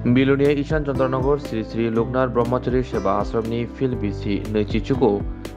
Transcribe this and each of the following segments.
बिलुनिया ईशान चंद्रनगर श्री श्री लोकनाथ ब्रह्मचारी सेवा आश्रमनि फिल्ड बिसि नैचिचुको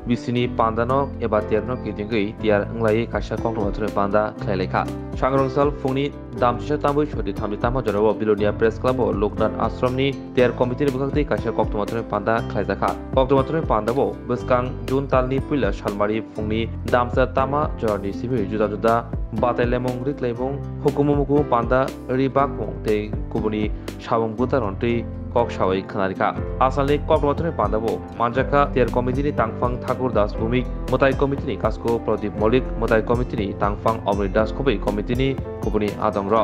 बिसिनि पान्दानक एबा तेरनक गिदिंगै तियार अंग्लायै कासा कक्टमाथुनि पान्दा खलायलेखा सांग्रांसाल फुंनि दामसिसा तामै सति थामजि तामा जराव बिलुनिया प्रेस क्लब लोकनाथ आश्रमनि तेर कमिटिनि बुखांथि कासा कक्टमाथुनि पान्दा खलायजाखा कक्टमाथुनि पान्दाबो बसकां जुन तालनि पुइला सालमारि फुंनि दामसा तामा जरानि सिबि जुदा जुदा बातायलेमं रिक्लायमं हुकुमुमुकु पान्दा रिबाकमं ते कुबुनि साबुं बुतारन्ति कक सावै खनारिखा आसालनि कक्टमाथुनि पान्दाबो मानजाखा तेर कमिटिनि तांफां ठाकुर दास भूमिक मोताय कमिटिनि कास्को प्रदीप मलिक मोताय कमिटिनि तांफां अमृत दास कबै कमिटिनि कुबुनि आदंर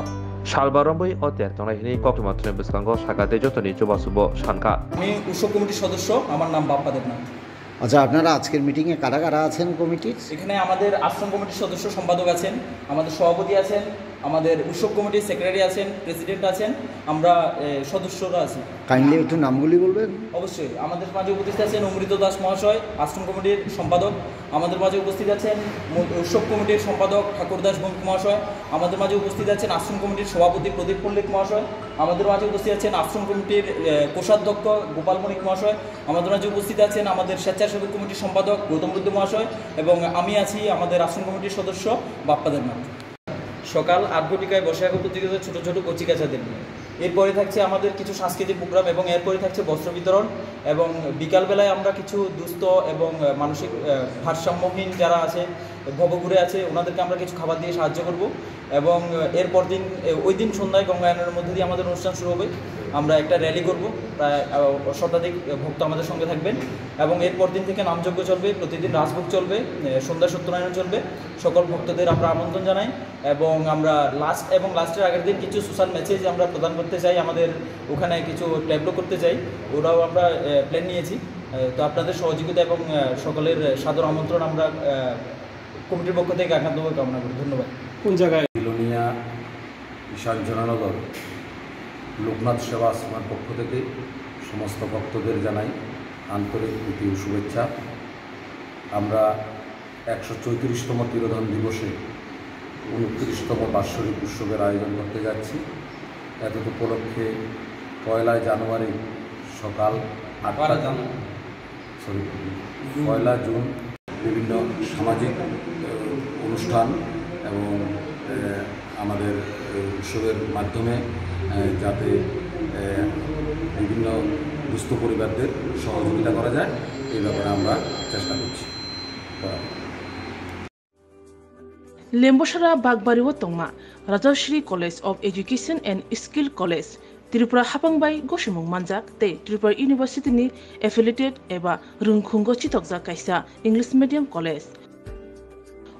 सालबारम्बै अतेर तंनायनि कक्टमाथुनि बसकांग साकाते जतनि चुबासुबो सानका আমি উৎসব কমিটির সদস্য আমার নাম বাপ্পা দেবনাথ। আচ্ছা, আপনারা আজকের মিটিংয়ে কারা কারা আছেন কমিটির? এখানে আমাদের আশ্রম কমিটির সদস্য সম্পাদক আছেন, আমাদের সভাপতি আছেন, আমাদের উৎসব কমিটির সেক্রেটারি আছেন, প্রেসিডেন্ট আছেন, আমরা সদস্যরা আছি। কাইন্ডলি একটু নামগুলি বলবেন? অবশ্যই। আমাদের মাঝে উপস্থিত আছেন অমৃত দাস মহাশয়, আশ্রম কমিটির সম্পাদক। আমাদের মাঝে উপস্থিত আছেন উৎসব কমিটির সম্পাদক ঠাকুর দাস ভৌমিক মহাশয়। আমাদের মাঝে উপস্থিত আছেন আশ্রম কমিটির সভাপতি প্রদীপ মল্লিক মহাশয়। আমাদের মাঝে উপস্থিত আছেন আশ্রম কমিটির কোষাধ্যক্ষ গোপাল মল্লিক মহাশয়। আমাদের মাঝে উপস্থিত আছেন আমাদের স্বেচ্ছাসেবক কমিটির সম্পাদক গৌতম রুদ্র মহাশয় এবং আমি আছি আমাদের আশ্রম কমিটির সদস্য বাপ্পা দেবনাথ। সকাল ৮ ঘটিকায় বৈশাখ প্রতিযোগিতা ছোটো ছোটো কচিকাচাদের নিয়ে, এরপরে থাকছে আমাদের কিছু সাংস্কৃতিক প্রোগ্রাম এবং এরপরে থাকছে বস্ত্র বিতরণ এবং বিকালবেলায় আমরা কিছু দুস্থ এবং মানসিক ভারসাম্যহীন যারা আছে ভবঘুরে আছে ওনাদেরকে আমরা কিছু খাবার দিয়ে সাহায্য করব এবং এরপর দিন ওই দিন সন্ধ্যায় গঙ্গায়নের মধ্যে দিয়ে আমাদের অনুষ্ঠান শুরু হবে। আমরা একটা র্যালি করব, প্রায় শতাধিক ভক্ত আমাদের সঙ্গে থাকবেন এবং এরপর দিন থেকে নামযজ্ঞ চলবে, প্রতিদিন রাজভোগ চলবে, সন্ধ্যা সত্যনারায়ণ চলবে। সকল ভক্তদের আমরা আমন্ত্রণ জানাই এবং আমরা লাস্টের আগের দিন কিছু সোশ্যাল মেসেজ আমরা প্রদান করতে চাই, আমাদের ওখানে কিছু ট্যাবলো করতে চাই, ওরাও আমরা প্ল্যান নিয়েছি। তো আপনাদের সহযোগিতা এবং সকলের সাদর আমন্ত্রণ আমরা কমিটির পক্ষ থেকে একান্তভাবে কামনা করি। ধন্যবাদ। কোন জায়গায়? বিলোনিয়া ঈশান জনানগর লোকনাথ সেবা আশ্রমের পক্ষ থেকে সমস্ত ভক্তদের জানাই আন্তরিক প্রীতি ও শুভেচ্ছা। আমরা ১৩৪তম তিরোধান দিবসে ২৯তম বাৎসরিক উৎসবের আয়োজন করতে যাচ্ছি। এত উপলক্ষে ১ জানুয়ারি সকাল ৮টা ১ জুন বিভিন্ন সামাজিক অনুষ্ঠান এবং আমাদের উৎসবের মাধ্যমে যাতে বিভিন্ন দুস্থ পরিবারদের সহযোগিতা করা যায় এই ব্যাপারে আমরা চেষ্টা করছি। लेम्बोसरा बागबारिव तंगमा Rajshree college of education and skill college Tripura हापांबाई गसिमुं मानजाक ते त्रिपुरा यूनिवर्सिटी नि एफिलिएटेड एबा रुंखुंगो चितकजा कायसा इंग्लिश मीडियम कलेज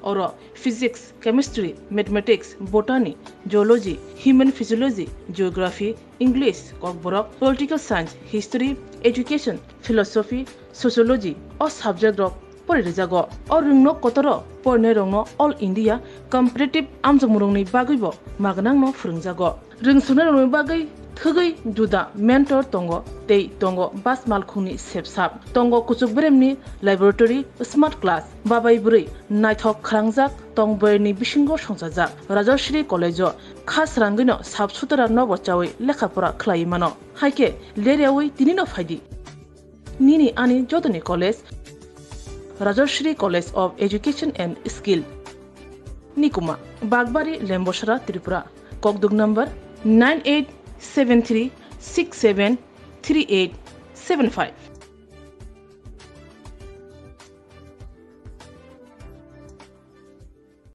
और physics chemistry mathematics botany geology human physiology geography English Kokborok political science history education philosophy sociology और सब्जेक्ट रक परिरेजागो और रुंगनो कतर परने रंगनो ऑल इंडिया कम्पिटिटिव आमजमुरंनि बागैबो मागनांनो फोरोंजागो रोंसुनो रंगनि बागै थगै जुदा मेंटर तंगो तै तंगो बास मालखुंनि सेबसाब तंगो कुचुकब्रेमनि लैबोरेटरी स्मार्ट क्लास बाबाय बुरै नायथक खालांजाक तंबयनि बिसिंगो संजाजाक राजश्री कलेजो खास रांगैनो साबसुतरा नबचावै लेखाफोरा खलायमानो हायके लेरेवै तिनिनो फायदि निनि आनि जतनि college Rajshree college of education and skill निकुमा बागबारी लेम्बोसरा त्रिपुरा ककदुग नंबर 9873673875।